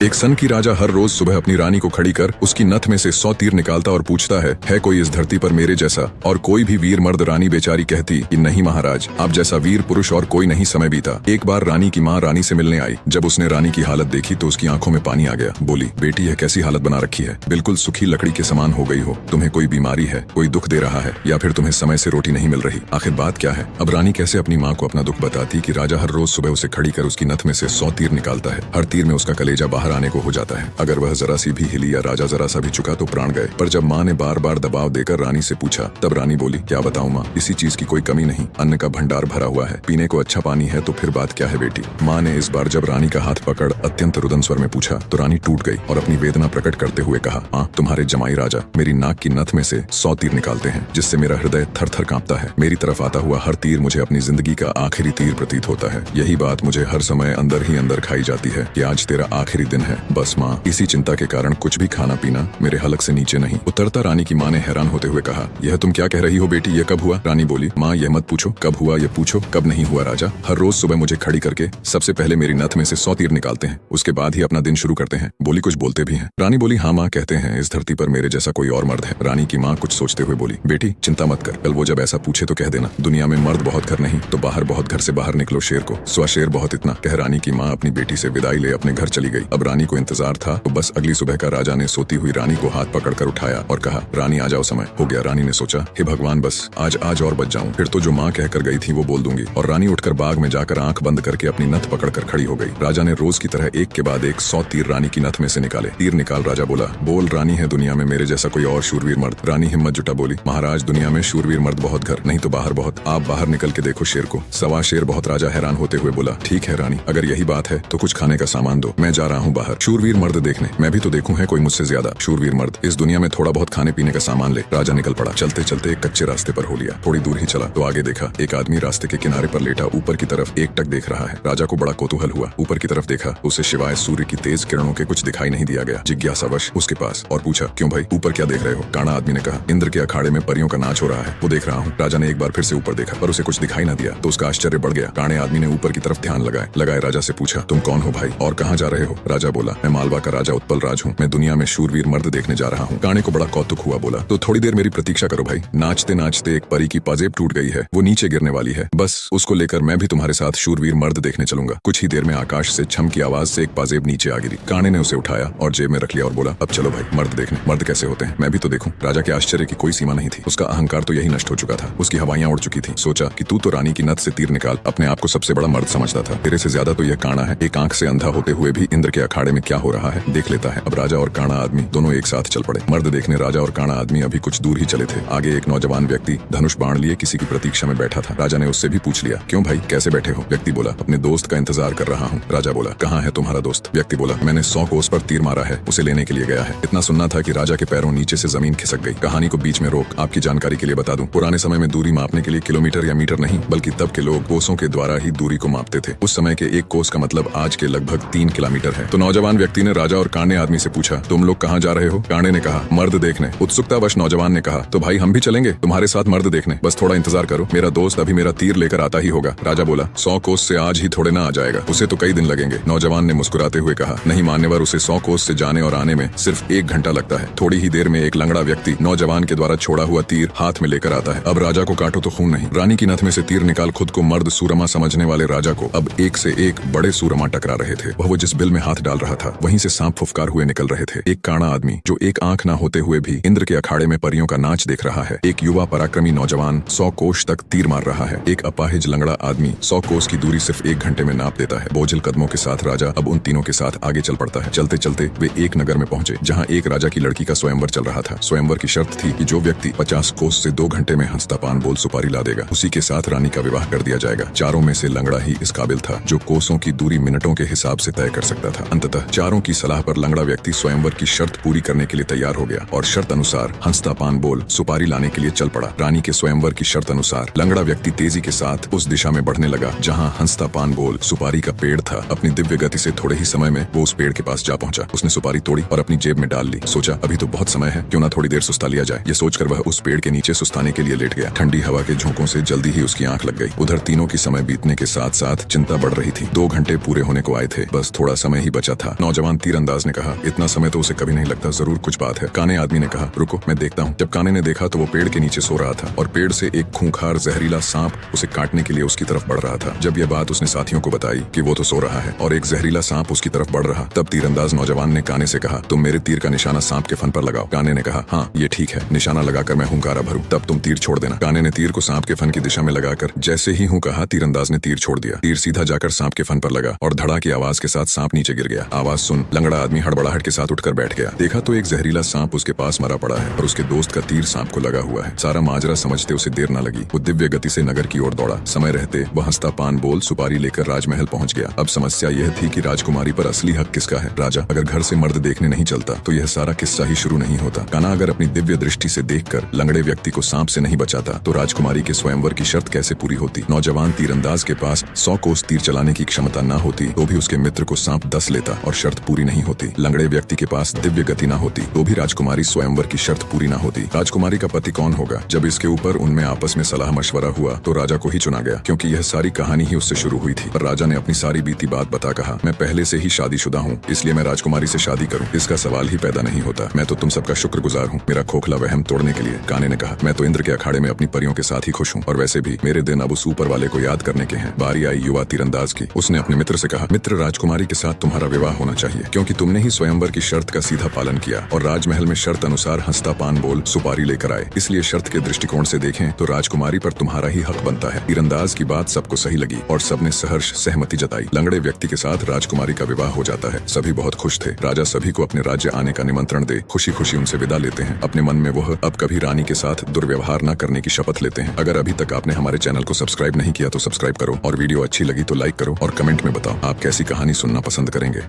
एक सन की राजा हर रोज सुबह अपनी रानी को खड़ी कर उसकी नथ में से 100 तीर निकालता और पूछता है कोई इस धरती पर मेरे जैसा? और कोई भी वीर मर्द? रानी बेचारी कहती कि नहीं महाराज, आप जैसा वीर पुरुष और कोई नहीं। समय बीता। एक बार रानी की माँ रानी से मिलने आई। जब उसने रानी की हालत देखी तो उसकी आंखों में पानी आ गया। बोली, बेटी यह कैसी हालत बना रखी है? बिल्कुल सूखी लकड़ी के समान हो गई हो। तुम्हें कोई बीमारी है? कोई दुख दे रहा है? या फिर तुम्हें समय से रोटी नहीं मिल रही? आखिर बात क्या है? अब रानी कैसे अपनी माँ को अपना दुख बताती कि राजा हर रोज सुबह उसे खड़ी कर उसकी नथ में से 100 तीर निकालता है। हर तीर में उसका कलेजा बाहर आने को हो जाता है। अगर वह जरा सी भी हिली या राजा जरा सा भी झुका तो प्राण गए। पर जब माँ ने बार बार दबाव देकर रानी से पूछा तब रानी बोली, क्या बताऊं माँ, इसी चीज की कोई कमी नहीं। अन्न का भंडार भरा हुआ है, पीने को अच्छा पानी है, तो फिर बात क्या है बेटी? माँ ने इस बार जब रानी का हाथ पकड़ अत्यंत रुदन स्वर में पूछा तो रानी टूट गई और अपनी वेदना प्रकट करते हुए कहा, माँ, तुम्हारे जमाई राजा मेरी नाक की नथ में से 100 तीर निकालते हैं, जिससे मेरा हृदय थर थर कांपता है। मेरी तरफ आता हुआ हर तीर मुझे अपनी जिंदगी का आखिरी तीर प्रतीत होता है। यही बात मुझे हर समय अंदर ही अंदर खाई जाती है कि आज तेरा आखिरी दिन है। बस माँ, इसी चिंता के कारण कुछ भी खाना पीना मेरे हलक से नीचे नहीं उतरता। रानी की माँ ने हैरान होते हुए कहा, यह तुम क्या कह रही हो बेटी? ये कब हुआ? रानी बोली, माँ, यह मत पूछो कब हुआ, ये पूछो कब नहीं हुआ। राजा हर रोज सुबह मुझे खड़ी करके सबसे पहले मेरी नथ में से 100 तीर निकालते हैं, उसके बाद ही अपना दिन शुरू करते हैं। बोली, कुछ बोलते भी हैं? रानी बोली, हाँ माँ, कहते हैं इस धरती पर मेरे जैसा कोई और मर्द है। रानी की माँ कुछ सोचते हुए बोली, बेटी चिंता मत कर, कल वो जब ऐसा पूछे तो कह देना, दुनिया में मर्द बहुत घर नहीं तो बाहर बहुत घर से बाहर निकलो शेर को, स्वशेर बहुत इतना। कह रानी की माँ अपनी बेटी से विदाई ले अपने घर चली गई। अब रानी को इंतजार था तो बस अगली सुबह का राजा ने सोती हुई रानी को हाथ पकड़कर उठाया और कहा, रानी आ जाओ, समय हो गया। रानी ने सोचा, हे भगवान, बस आज और बच जाऊं, फिर तो जो माँ कहकर गई थी वो बोल दूंगी। और रानी उठकर बाग में जाकर आंख बंद करके अपनी नथ पकड़कर खड़ी हो गई। राजा ने रोज की तरह एक के बाद एक 100 तीर रानी की नथ में से निकाले। तीर निकाल राजा बोला, बोल, रानी है दुनिया में मेरे जैसा कोई और शूरवीर मर्द? रानी हिम्मत जुटा बोली, महाराज दुनिया में शूरवीर मर्द बहुत घर नहीं तो बाहर बहुत, आप बाहर निकल के देखो शेर को। सवा शेर बहुत। राजा हैरान होते हुए बोला, ठीक है रानी, अगर यही बात है तो कुछ खाने का सामान दो, मैं जा रहा हूँ बाहर शूरवीर मर्द देखने। मैं भी तो देखूं है कोई मुझसे ज्यादा शूरवीर मर्द। इस दुनिया में थोड़ा बहुत खाने पीने का सामान ले। राजा निकल पड़ा। चलते चलते एक कच्चे रास्ते पर हो लिया। थोड़ी दूर ही चला तो आगे देखा एक आदमी रास्ते के किनारे पर लेटा ऊपर की तरफ एकटक देख रहा है। राजा को बड़ा कौतूहल हुआ। ऊपर की तरफ देखा, उसे सिवाय सूर्य की तेज किरणों के कुछ दिखाई नहीं दिया गया। जिज्ञासावश उसके पास और पूछा, क्यों भाई, ऊपर क्या देख रहे हो? काना आदमी ने कहा, इंद्र के अखाड़े में परियों का नाच हो रहा है, वो देख रहा हूँ। राजा ने एक बार फिर से ऊपर देखा पर उसे कुछ दिखाई न दिया तो उसका आश्चर्य बढ़ गया। काणे आदमी ने ऊपर की तरफ ध्यान लगाए राजा से पूछा, तुम कौन हो भाई और कहाँ जा रहे हो? राजा बोला, मैं मालवा का राजा उत्पल राज हूँ, मैं दुनिया में शूरवीर मर्द देखने जा रहा हूँ। काणे को बड़ा कौतुक हुआ। बोला, तो थोड़ी देर मेरी प्रतीक्षा करो भाई। नाचते नाचते एक परी की पाजेब टूट गई है, वो नीचे गिरने वाली है, बस उसको लेकर मैं भी तुम्हारे साथ शूरवीर मर्द देखने चलूंगा। कुछ ही देर में आकाश से छम की आवाज से एक पाजेब नीचे आ गिरी। काणे ने उसे उठाया और जेब में रख लिया और बोला, अब चलो भाई मर्द देखने। मर्द कैसे होते हैं मैं भी तो देखूं। राजा के आश्चर्य की कोई सीमा नहीं थी। उसका अहंकार तो यही नष्ट हो चुका था, उसकी हवाइयां उड़ चुकी थी। सोचा कि तू तो रानी की नथ से तीर निकाल अपने आप को सबसे बड़ा मर्द समझता था, तेरे से ज्यादा तो यह काणा है। एक आंख से अंधा होते हुए भी इंद्र के अखाड़े में क्या हो रहा है देख लेता है। अब राजा और काणा आदमी दोनों एक साथ चल पड़े। मर्द देखने राजा और काणा आदमी अभी कुछ दूर ही चले थे। आगे एक नौजवान व्यक्ति धनुष बाण लिए किसी की प्रतीक्षा में बैठा था। राजा ने उससे भी पूछ लिया, क्यों भाई, कैसे बैठे हो? व्यक्ति बोला, अपने दोस्त का इंतजार कर रहा हूँ। राजा बोला, कहाँ है तुम्हारा दोस्त? व्यक्ति बोला, मैंने 100 कोस पर तीर मारा है, उसे लेने के लिए गया है। इतना सुनना था कि राजा के पैरों नीचे से जमीन खिसक गई। कहानी को बीच में रोक आपकी जानकारी के लिए बता दूं, पुराने समय में दूरी मापने के लिए किलोमीटर या मीटर नहीं बल्कि तब के लोग कोसों के द्वारा ही दूरी को मापते थे। उस समय के एक कोस का मतलब आज के लगभग 3 किलोमीटर है। तो नौजवान व्यक्ति ने राजा और काणे आदमी से पूछा, तुम लोग कहाँ जा रहे हो? काणे ने कहा, मर्द देखने। उत्सुकतावश नौजवान ने कहा, तो भाई हम भी चलेंगे तुम्हारे साथ मर्द देखने, बस थोड़ा इंतजार करो, मेरा दोस्त अभी मेरा तीर लेकर आता ही होगा। राजा बोला, 100 कोस से आज ही थोड़े ना आ जाएगा, उसे तो कई दिन लगेंगे। नौजवान ने मुस्कुराते हुए कहा, नहीं मान्यवर, उसे 100 कोस से जाने और आने में सिर्फ 1 घंटा लगता है। थोड़ी ही देर में एक लंगड़ा व्यक्ति नौजवान के द्वारा छोड़ा हुआ तीर हाथ में लेकर आता है। अब राजा को काटो तो खून नहीं। रानी की नथ में से तीर निकाल खुद को मर्द सूरमा समझने वाले राजा को अब एक से एक बड़े सूरमा टकरा रहे थे। वह वो जिस बिल में हाथ डाल रहा था वहीं से सांप फुफकार हुए निकल रहे थे। एक काणा आदमी जो एक आंख ना होते हुए भी इंद्र के अखाड़े में परियों का नाच देख रहा है। एक युवा पराक्रमी नौजवान 100 कोस तक तीर मार रहा है। एक अपाहिज लंगड़ा आदमी 100 कोस की दूरी सिर्फ 1 घंटे में नाप देता है। बोझिल कदमों के साथ राजा अब उन तीनों के साथ आगे चल पड़ता है। चलते चलते वे एक नगर में पहुंचे जहाँ एक राजा की लड़की का स्वयंवर चल रहा था। स्वयंवर की शर्त थी कि जो व्यक्ति 50 कोस से 2 घंटे में हंसता पान बोल सुपारी ला देगा उसी के साथ रानी का विवाह कर दिया जाएगा। चारों में से लंगड़ा ही इस काबिल था जो कोसों की दूरी मिनटों के हिसाब से तय कर सकता था। अंततः चारों की सलाह पर लंगड़ा व्यक्ति स्वयंवर की शर्त पूरी करने के लिए तैयार हो गया और शर्त अनुसार हंसता पान बोल सुपारी लाने के लिए चल पड़ा। रानी के स्वयंवर की शर्त अनुसार लंगड़ा व्यक्ति तेजी के साथ उस दिशा में बढ़ने लगा जहां हंसता पान बोल सुपारी का पेड़ था। अपनी दिव्य गति से थोड़े ही समय में वो उस पेड़ के पास जा पहुंचा। उसने सुपारी तोड़ी और अपनी जेब में डाल ली। सोचा अभी तो बहुत समय है, क्यों ना थोड़ी देर सुस्ता लिया जाए। ये सोचकर वह उस पेड़ के नीचे सुस्ताने के लिए लेट गया। ठंडी हवा के झोंकों से जल्दी ही उसकी आंख लग गई। उधर तीनों की समय बीतने के साथ साथ चिंता बढ़ रही थी। 2 घंटे पूरे होने को आए थे, बस थोड़ा समय ही बचा बच्चा था। नौजवान तीरंदाज ने कहा, इतना समय तो उसे कभी नहीं लगता, जरूर कुछ बात है। काने आदमी ने कहा, रुको मैं देखता हूँ। जब काने ने देखा तो वो पेड़ के नीचे सो रहा था और पेड़ से एक खूंखार जहरीला सांप उसे काटने के लिए उसकी तरफ बढ़ रहा था। जब यह बात उसने साथियों को बताई कि वो तो सो रहा है और एक जहरीला सांप उसकी तरफ बढ़ रहा, तब तीरंदाज नौजवान ने काने से कहा, तुम मेरे तीर का निशाना सांप के फन पर लगाओ। काने ने कहा, हाँ ये ठीक है, निशाना लगाकर मैं हुंकारा भरूं, तब तुम तीर छोड़ देना। काने ने तीर को सांप के फन की दिशा में लगाकर जैसे ही हूं कहा, तीरंदाज ने तीर छोड़ दिया। तीर सीधा जाकर सांप के फन पर लगा और धड़ा की आवाज के साथ सांप नीचे गिर गया। आवाज सुन लंगड़ा आदमी हड़बड़ाहट के साथ उठकर बैठ गया। देखा तो एक जहरीला सांप उसके पास मरा पड़ा है और उसके दोस्त का तीर सांप को लगा हुआ है। सारा माजरा समझते उसे देर न लगी। वो दिव्य गति से नगर की ओर दौड़ा। समय रहते वह हंसता पान बोल सुपारी लेकर राजमहल पहुंच गया। अब समस्या यह थी कि राजकुमारी पर असली हक किसका है। राजा अगर घर से मर्द देखने नहीं चलता तो यह सारा किस्सा ही शुरू नहीं होता। कान्हा अगर अपनी दिव्य दृष्टि से देखकर लंगड़े व्यक्ति को सांप से नहीं बचाता तो राजकुमारी के स्वयंवर की शर्त कैसे पूरी होती। नौजवान तीरंदाज के पास 100 कोस तीर चलाने की क्षमता न होती तो भी उसके मित्र को सांप 10 लेता और शर्त पूरी नहीं होती। लंगड़े व्यक्ति के पास दिव्य गति न होती तो भी राजकुमारी स्वयंवर की शर्त पूरी न होती। राजकुमारी का पति कौन होगा। जब इसके ऊपर उनमें आपस में सलाह मशवरा हुआ तो राजा को ही चुना गया, क्योंकि यह सारी कहानी ही उससे शुरू हुई थी। पर राजा ने अपनी सारी बीती बात बता कहा, मैं पहले से ही शादीशुदा हूँ, इसलिए मैं राजकुमारी से शादी करूँ, इसका सवाल ही पैदा नहीं होता। मैं तो तुम सबका शुक्रगुजार हूँ मेरा खोखला वहम तोड़ने के लिए। काने ने कहा, मैं तो इंद्र के अखाड़े में अपनी परियों के साथ ही खुश हूँ और वैसे भी मेरे दिन अब उस ऊपर वाले को याद करने के हैं। बारी आई युवा तीरंदाज की। उसने अपने मित्र से कहा, मित्र राजकुमारी के साथ तुम्हारा विवाह होना चाहिए, क्योंकि तुमने ही स्वयंवर की शर्त का सीधा पालन किया और राजमहल में शर्त अनुसार हंसता पान बोल सुपारी लेकर आए। इसलिए शर्त के दृष्टिकोण से देखें तो राजकुमारी पर तुम्हारा ही हक बनता है। तीरंदाज की बात सबको सही लगी और सबने सहर्ष सहमति जताई। लंगड़े व्यक्ति के साथ राजकुमारी का विवाह हो जाता है। सभी बहुत खुश थे। राजा सभी को अपने राज्य आने का निमंत्रण दे खुशी खुशी उनसे विदा लेते हैं। अपने मन में वह अब कभी रानी के साथ दुर्व्यवहार न करने की शपथ लेते हैं। अगर अभी तक आपने हमारे चैनल को सब्सक्राइब नहीं किया तो सब्सक्राइब करो और वीडियो अच्छी लगी तो लाइक करो और कमेंट में बताओ आप कैसी कहानी सुनना पसंद करेंगे।